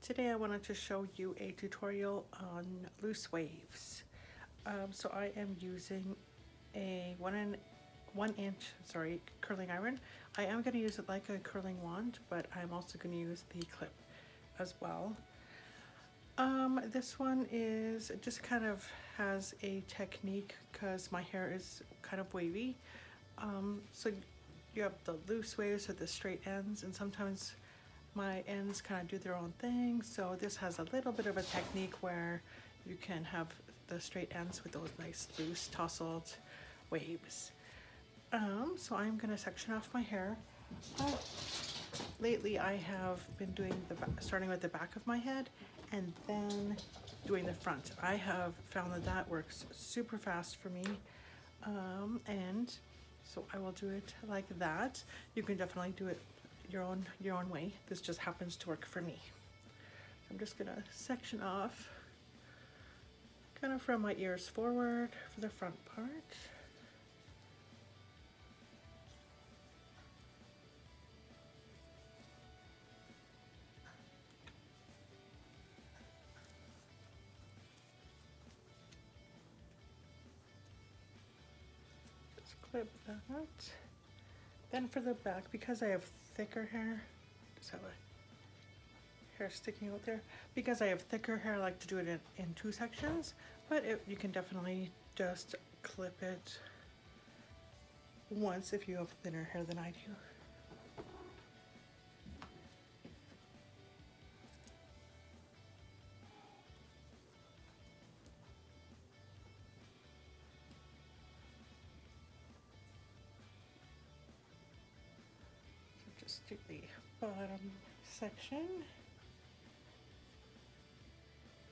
Today I wanted to show you a tutorial on loose waves. So I am using a 1 inch curling iron. I am going to use it like a curling wand, but I'm also going to use the clip as well. This one is just kind of has a technique because my hair is kind of wavy. So you have the loose waves or the straight ends, and sometimes my ends kind of do their own thing. So this has a little bit of a technique where you can have the straight ends with those nice loose tousled waves. So I'm going to section off my hair. Lately I have been doing starting with the back of my head and then doing the front. I have found that works super fast for me, and so I will do it like that. You can definitely do it your own way. This just happens to work for me. So I'm just gonna section off kind of from my ears forward for the front part. Just clip that. Then for the back, because I have thicker hair, just have a hair sticking out there. Because I have thicker hair, I like to do it in two sections, but you can definitely just clip it once if you have thinner hair than I do. So just do the bottom section.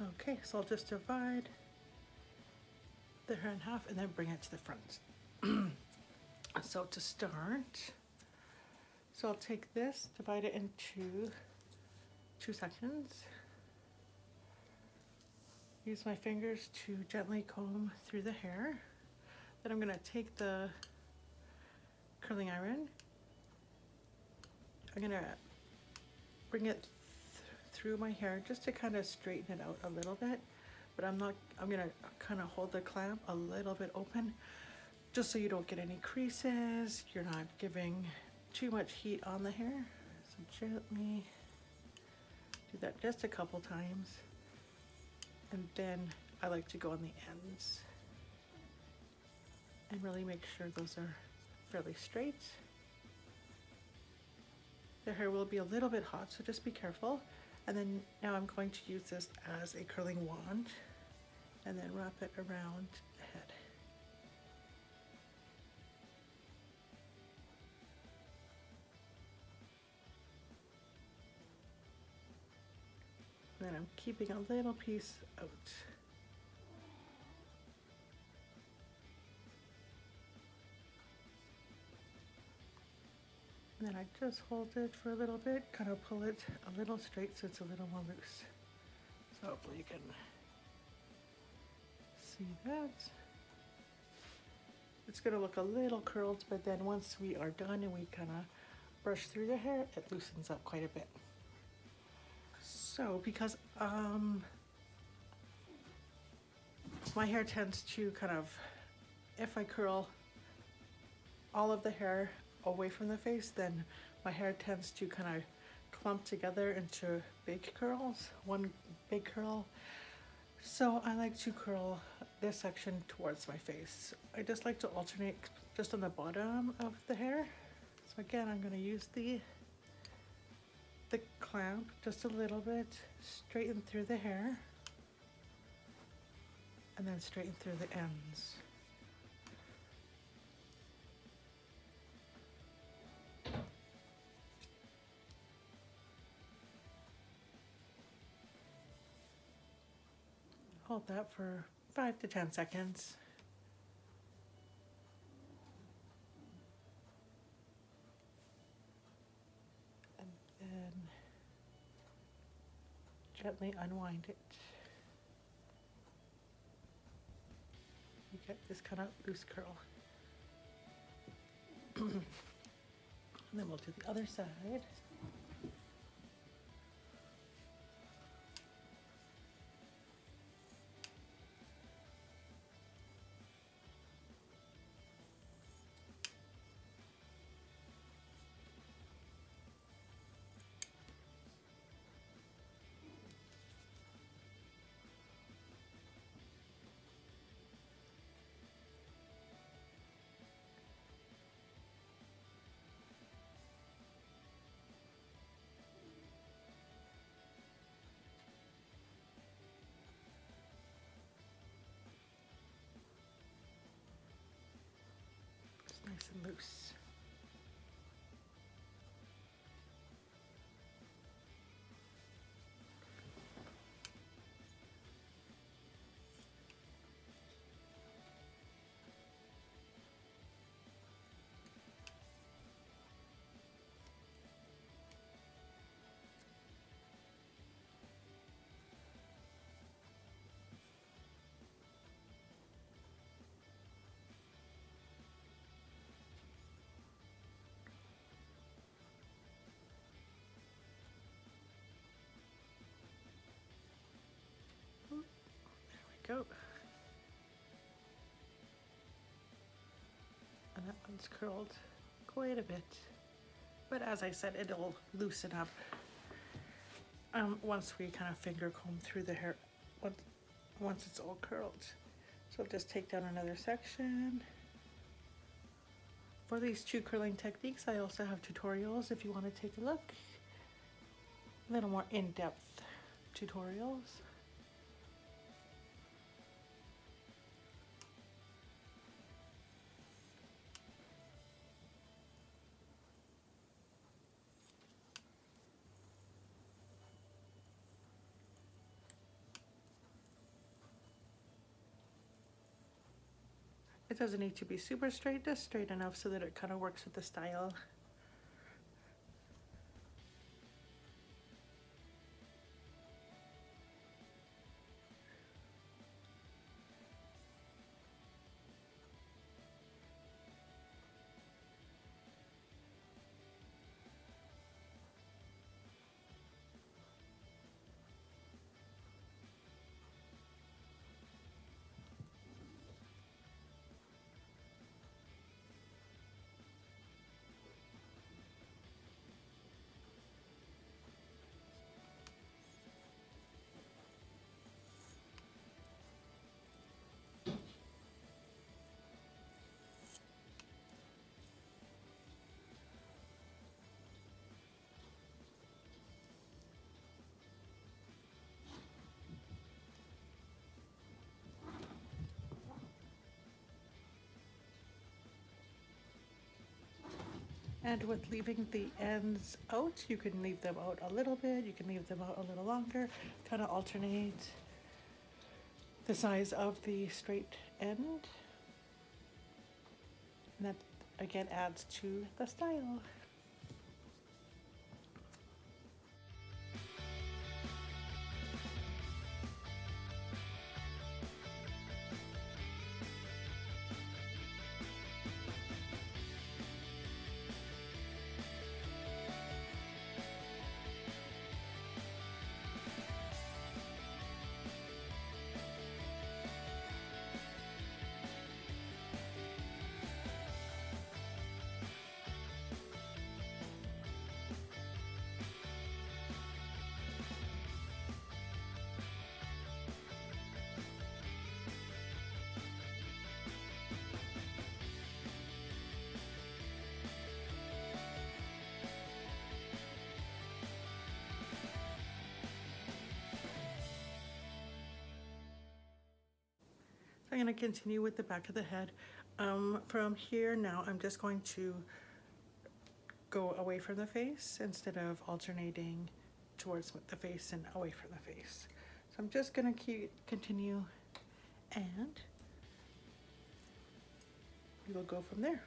Okay, so I'll just divide the hair in half and then bring it to the front. So to start, so I'll take this, divide it into two sections. Use my fingers to gently comb through the hair. Then I'm gonna take the curling iron. I'm gonna bring it through my hair just to kind of straighten it out a little bit, but I'm gonna kind of hold the clamp a little bit open just so you don't get any creases. You're not giving too much heat on the hair. So gently do that just a couple times, and then I like to go on the ends and really make sure those are fairly straight. The hair will be a little bit hot, so just be careful. And then now I'm going to use this as a curling wand and then wrap it around the head. And then I'm keeping a little piece out. And then I just hold it for a little bit, kind of pull it a little straight so it's a little more loose. So hopefully you can see that. It's gonna look a little curled, but then once we are done and we kind of brush through the hair, it loosens up quite a bit. So because my hair tends to kind of, if I curl all of the hair away from the face, then my hair tends to kind of clump together into big curls, one big curl. So I like to curl this section towards my face. I just like to alternate just on the bottom of the hair. So again, I'm going to use the clamp just a little bit, straighten through the hair, and then straighten through the ends. Hold that for 5 to 10 seconds. And then gently unwind it. You get this kind of loose curl. And then we'll do the other side. and loose. Go. And that one's curled quite a bit. But as I said, it'll loosen up once we kind of finger comb through the hair, once it's all curled. So just take down another section. For these 2 curling techniques, I also have tutorials if you want to take a look. A little more in-depth tutorials. It doesn't need to be super straight, just straight enough so that it kind of works with the style. And with leaving the ends out, you can leave them out a little bit, you can leave them out a little longer, kind of alternate the size of the straight end. And that again adds to the style. I'm going to continue with the back of the head. From here now, I'm just going to go away from the face instead of alternating towards the face and away from the face. So I'm just going to continue, and we will go from there.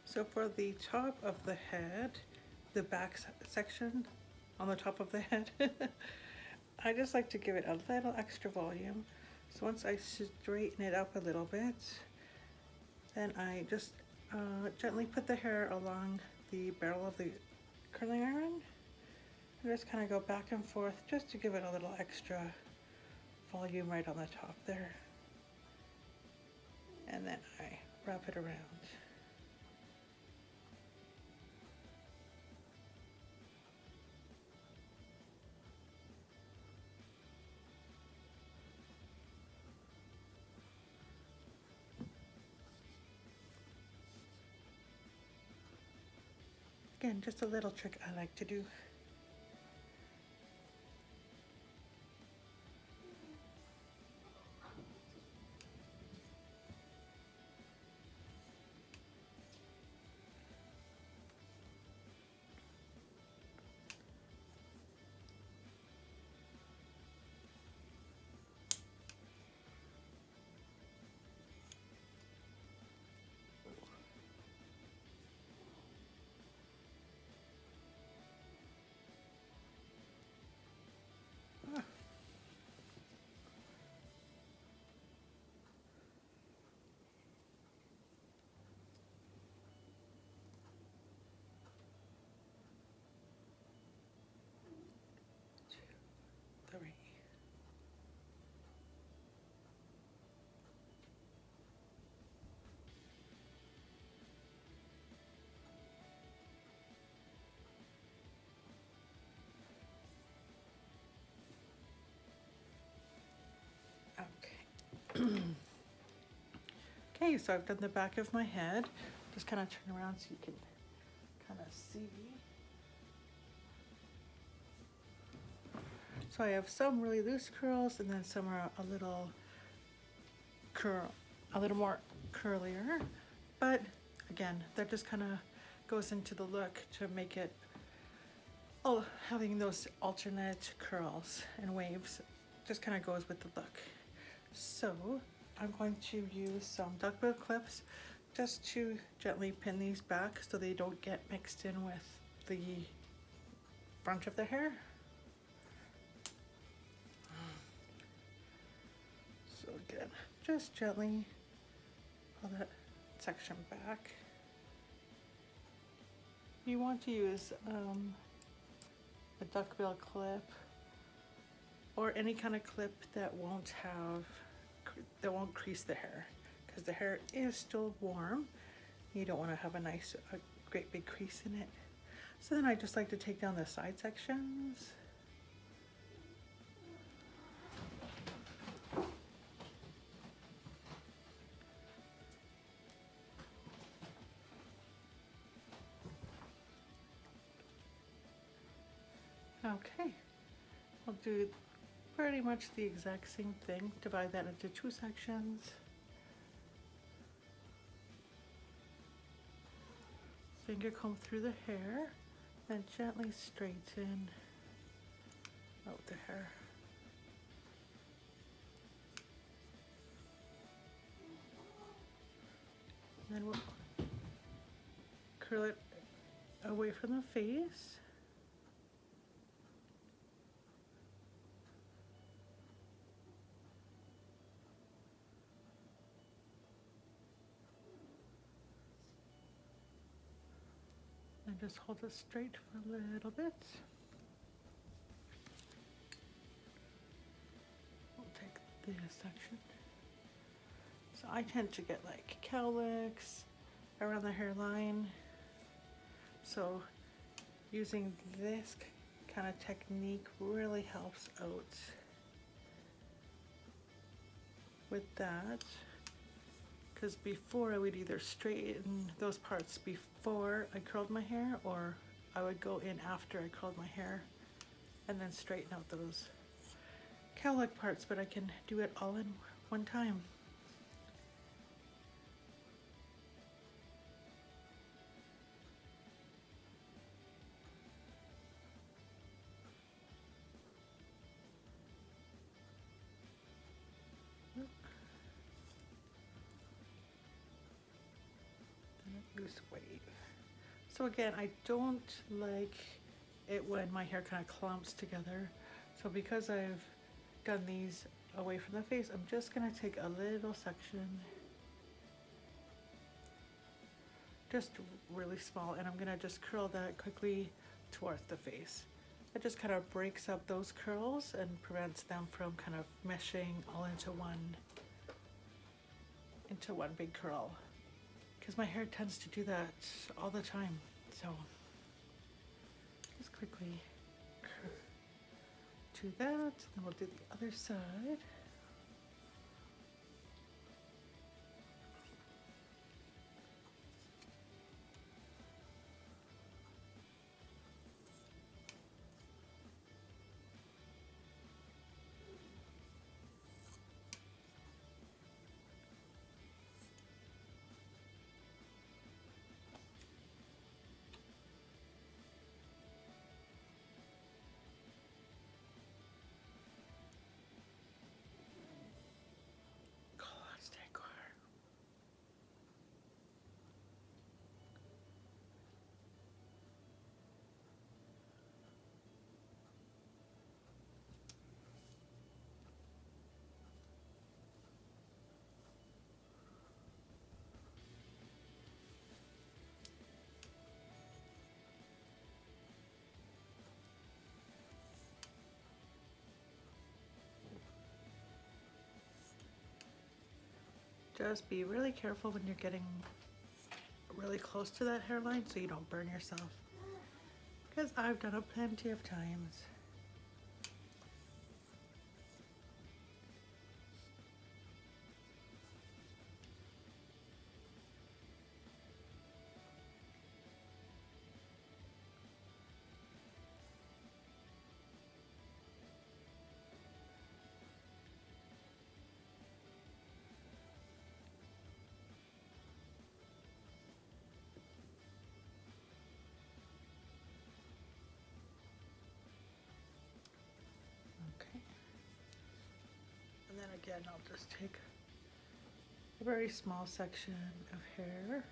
So for the top of the head, the back section on the top of the head, I just like to give it a little extra volume. So once I straighten it up a little bit, then I just gently put the hair along the barrel of the curling iron and just kind of go back and forth just to give it a little extra volume right on the top there. And then I wrap it around. Again, just a little trick I like to do. Three. Okay. Okay, so I've done the back of my head. Just kind of turn around so you can kind of see. So I have some really loose curls and then some are a little more curlier. But again, that just kind of goes into the look to make it, oh, having those alternate curls and waves just kind of goes with the look. So I'm going to use some duckbill clips just to gently pin these back so they don't get mixed in with the front of the hair. So again, just gently pull that section back. You want to use a duckbill clip or any kind of clip that won't crease the hair, because the hair is still warm. You don't want to have a great big crease in it. So then I just like to take down the side sections. Okay, I'll do pretty much the exact same thing. Divide that into 2 sections. Finger comb through the hair and gently straighten out the hair. And then we'll curl it away from the face. And just hold it straight for a little bit. We'll take this section. So I tend to get like cowlicks around the hairline. So using this kind of technique really helps out with that. Because before I would either straighten those parts before I curled my hair, or I would go in after I curled my hair and then straighten out those cowlick parts, but I can do it all in one time. Loose wave. So again, I don't like it when my hair kind of clumps together. So because I've done these away from the face, I'm just gonna take a little section, just really small, and I'm gonna just curl that quickly towards the face. It just kind of breaks up those curls and prevents them from kind of meshing all into one big curl. Because my hair tends to do that all the time. So just quickly do that, and we'll do the other side. Just be really careful when you're getting really close to that hairline so you don't burn yourself. Because I've done it plenty of times. And then again, I'll just take a very small section of hair.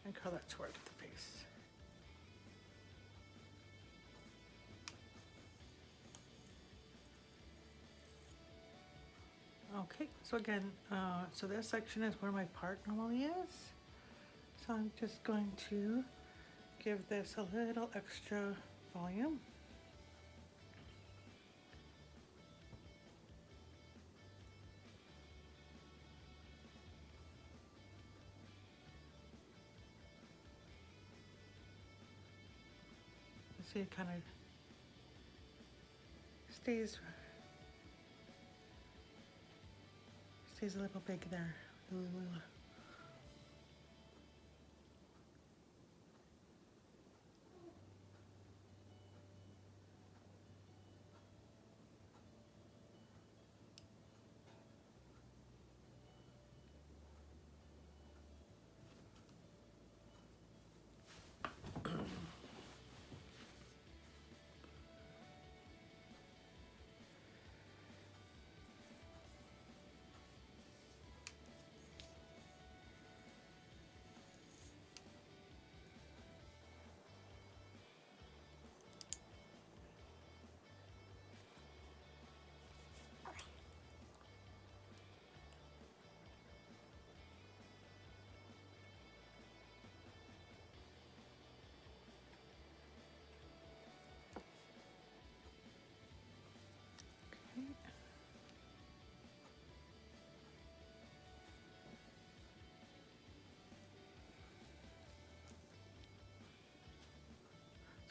And curl that toward the face. Okay, so again, so this section is where my part normally is. So I'm just going to give this a little extra volume. See, it kind of stays a little big there.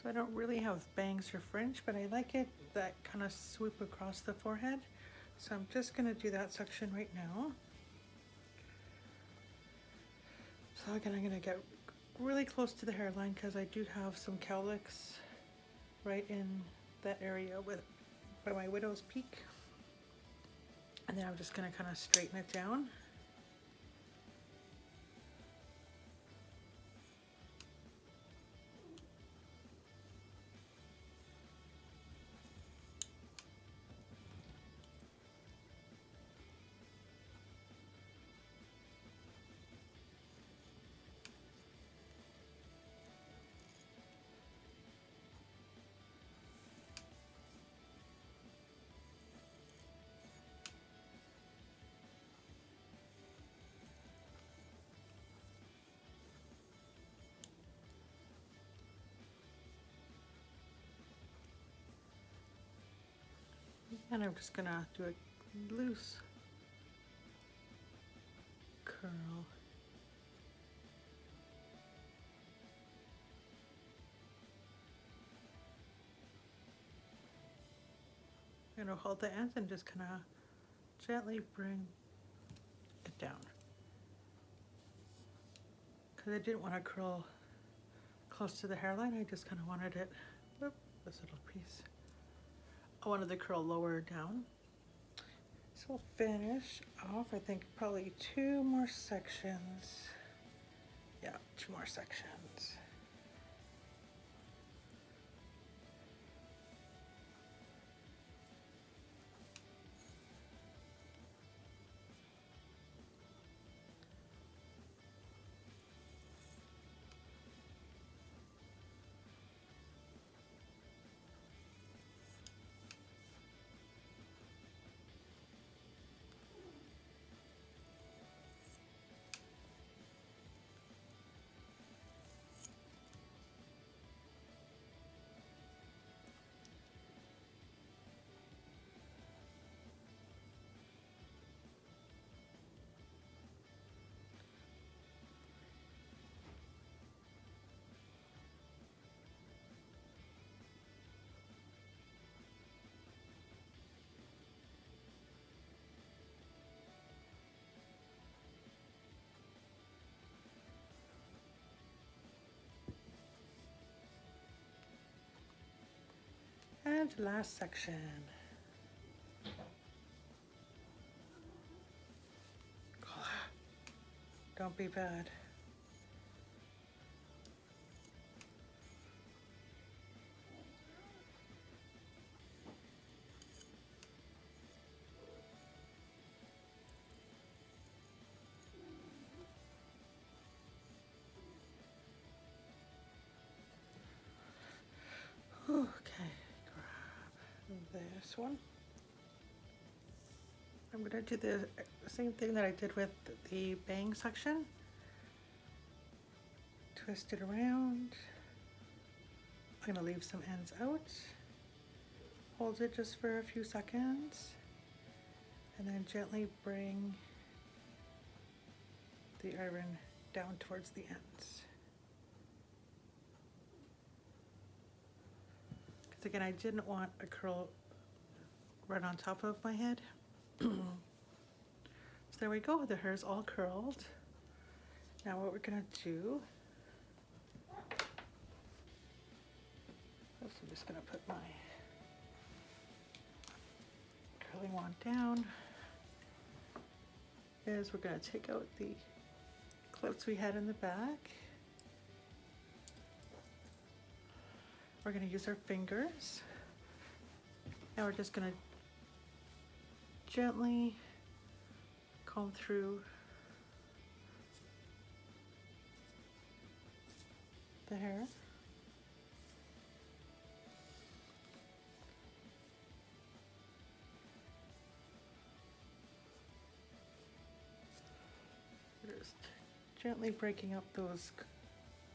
So I don't really have bangs or fringe, but I like it that kind of swoop across the forehead. So I'm just gonna do that section right now. So again, I'm gonna get really close to the hairline because I do have some cowlicks right in that area by my widow's peak. And then I'm just gonna kind of straighten it down. And I'm just gonna do a loose curl. I'm gonna hold the ends and just kind of gently bring it down. Because I didn't want to curl close to the hairline, I just kind of wanted it, whoop, this little piece. I wanted the curl lower down. So we'll finish off, I think probably 2 more sections. Yeah, 2 more sections. And last section. Don't be bad. Okay, grab this one. I'm gonna do the same thing that I did with the bang section. Twist it around. I'm gonna leave some ends out. Hold it just for a few seconds. And then gently bring the iron down towards the ends. Because again, I didn't want a curl right on top of my head. So there we go, the hair's all curled. Now what we're gonna do, I'm just gonna put my curling wand down, is we're gonna take out the clips we had in the back. We're gonna use our fingers, and we're just gonna gently comb through the hair. Just gently breaking up those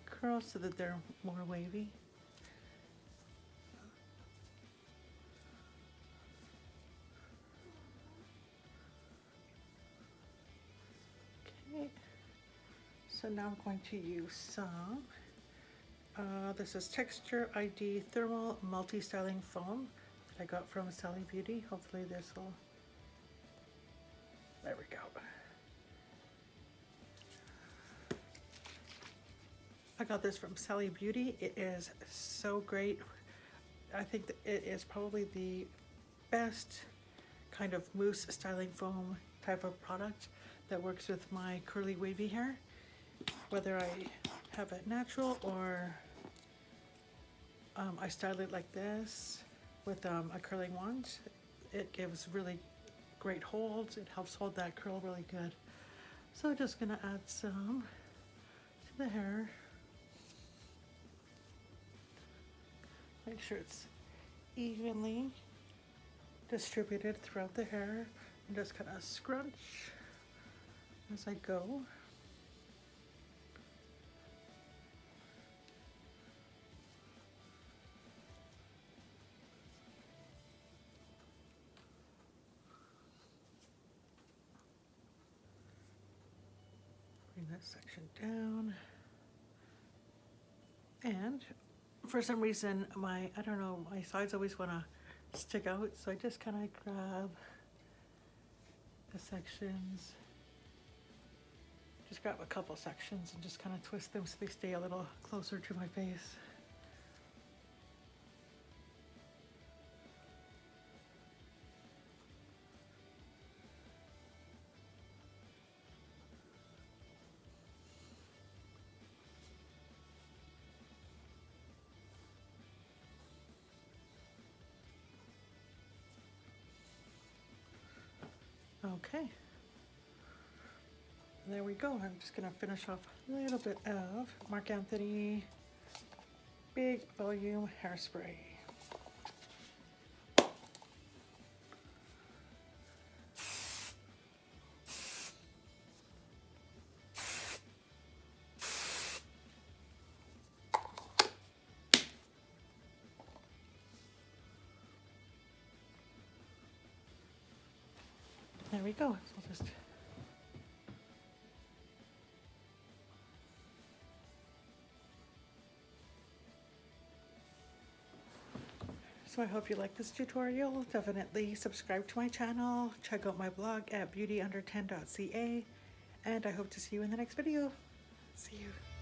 curls so that they're more wavy. Okay, so now I'm going to use some, this is Texture ID Thermal Multi-Styling Foam that I got from Sally Beauty. Hopefully this will, there we go. I got this from Sally Beauty. It is so great. I think that it is probably the best kind of mousse styling foam type of product that works with my curly wavy hair. Whether I have it natural or I style it like this with a curling wand, it gives really great holds. It helps hold that curl really good. So I'm just gonna add some to the hair. Make sure it's evenly distributed throughout the hair, and just kind of scrunch as I go. bring this section down. And for some reason, I don't know, my sides always want to stick out, so I just kind of grab the sections, just grab a couple sections and just kind of twist them so they stay a little closer to my face. Okay, there we go. I'm just gonna finish off a little bit of Marc Anthony Big Volume Hairspray. There we go. So I'll just I hope you like this tutorial. Definitely subscribe to my channel. Check out my blog at beautyunder10.ca, and I hope to see you in the next video. See you.